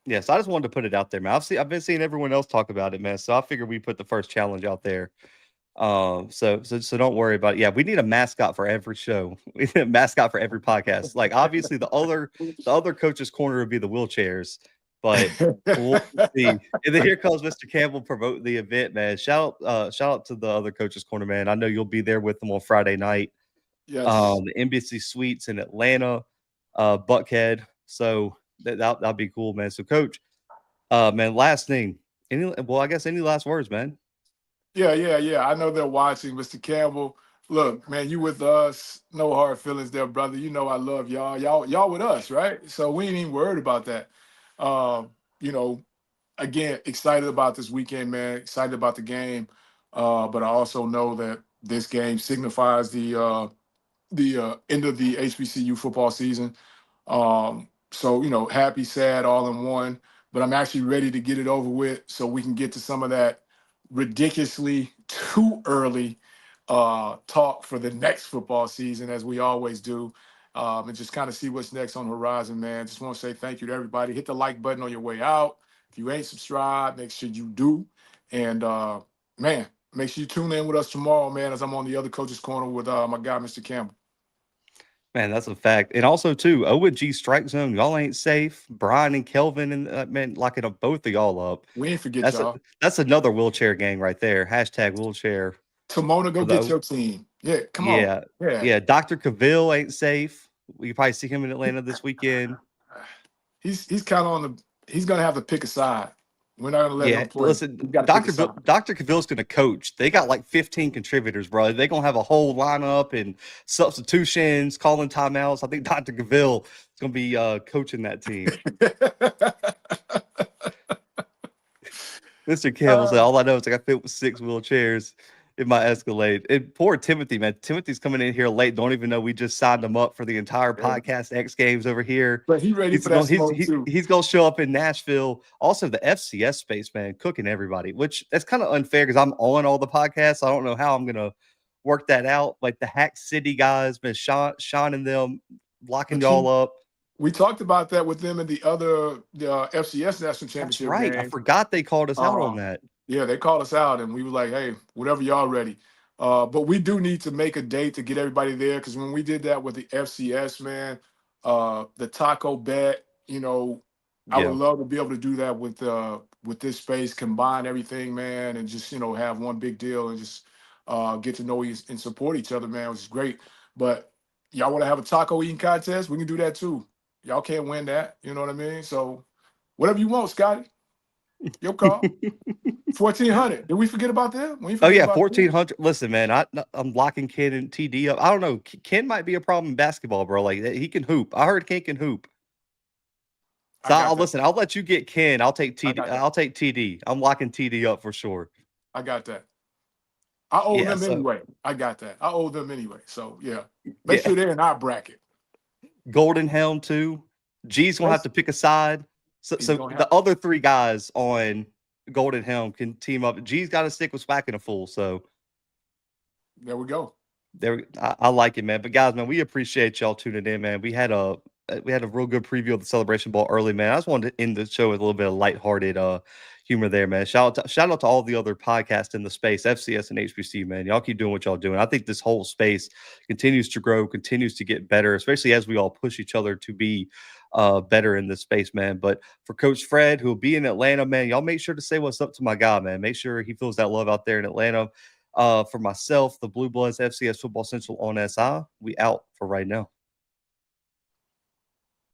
Yeah, so I just wanted to put it out there, man. I've been seeing everyone else talk about it, man. So I figured we put the first challenge out there. So don't worry about it. Yeah, we need a mascot for every show. We need a mascot for every podcast. Like obviously the other coach's corner would be the wheelchairs, but we'll see. And then here comes Mr. Campbell promoting the event, man. Shout out to the other coach's corner, man. I know you'll be there with them on Friday night. Yes. The Embassy Suites in Atlanta, Buckhead. So that'll be cool, man. So coach, man, last thing. I guess any last words, man? Yeah. I know they're watching, Mr. Campbell. Look, man, you with us. No hard feelings there, brother. You know I love y'all. Y'all with us, right? So we ain't even worried about that. Um, you know, again, excited about this weekend, man. Excited about the game. But I also know that this game signifies the end of the HBCU football season. So happy, sad, all in one. But I'm actually ready to get it over with, so we can get to some of that ridiculously too early talk for the next football season, as we always do, and just kind of see what's next on the horizon, man. Just want to say thank you to everybody. Hit the like button on your way out. If you ain't subscribed, make sure you do. And man, make sure you tune in with us tomorrow, man, as I'm on the other coach's corner with my guy, Mr. Campbell. Man, that's a fact. And also, too, O&G Strike Zone, y'all ain't safe. Brian and Kelvin, and man, locking up both of y'all up. We ain't forget That's y'all. that's another wheelchair gang right there. Hashtag wheelchair Timona, go for the get your team. Yeah, come on. yeah Yeah. yeah. Dr. Cavill ain't safe. We probably see him in Atlanta this weekend. He's kind of on the. He's gonna have to pick a side. We're not gonna let Yeah, him play. listen, He's got to pick a side. Dr. Cavill's gonna coach. They got like 15 contributors, bro. They gonna have a whole lineup and substitutions, calling timeouts. I think Dr. Cavill is gonna be coaching that team. Mr. Campbell said, "All I know is I got fit with 6 wheelchairs in my Escalade." And poor Timothy, man. Timothy's coming in here late. Don't even know we just signed him up for the entire podcast X Games over here. But he ready He's for that going. smoke too. He's going to show up in Nashville. Also, the FCS space, man, cooking everybody. Which that's kind of unfair because I'm on all the podcasts. I don't know how I'm gonna work that out. Like the Hack City guys, been shining them, locking But y'all up. we talked about that with them in the other FCS National That's Championship right. I game. forgot they called us out on Um, that. yeah, they called us out, and we were like, "Hey, whatever y'all ready." But we do need to make a date to get everybody there, because when we did that with the FCS, man, the taco bet, I would Yeah. love to be able to do that with this space, combine everything, man, and just have one big deal and just get to know and support each other, man, which is great. But y'all want to have a taco eating contest? We can do that too. Y'all can't win that, you know what I mean? So whatever you want, Scotty. Your call. 1,400. Did we forget about them? We Oh forget yeah, about them. 1,400. Listen, man, I'm locking Ken and TD up. I don't know. Ken might be a problem in basketball, bro. Like he can hoop. I heard Ken can hoop. I So got I'll that. listen. I'll let you get Ken. I'll take I TD. got that. I'll take TD. I'm locking TD up for sure. I got that. I owe Yeah. them So anyway. I got that. I owe them anyway. So yeah. Make yeah, sure they're in our bracket. Golden Helm too. G's gonna have Yes, to pick a side. So he's so gonna the have other 3 guys on Golden Helm can team up. G's got to stick with Swack and a fool. So there we go. I like it, man. But guys, man, we appreciate y'all tuning in, man. We had a real good preview of the Celebration Ball early, man. I just wanted to end the show with a little bit of lighthearted humor there, man. Shout out to all the other podcasts in the space, FCS and HBC, man. Y'all keep doing what y'all doing. I think this whole space continues to grow, continues to get better, especially as we all push each other to be better in this space, man. But for Coach Fred, who'll be in Atlanta, man, y'all make sure to say what's up to my guy, man. Make sure he feels that love out there in Atlanta. For myself, the Bluebloods FCS Football Central on SI, we out for right now.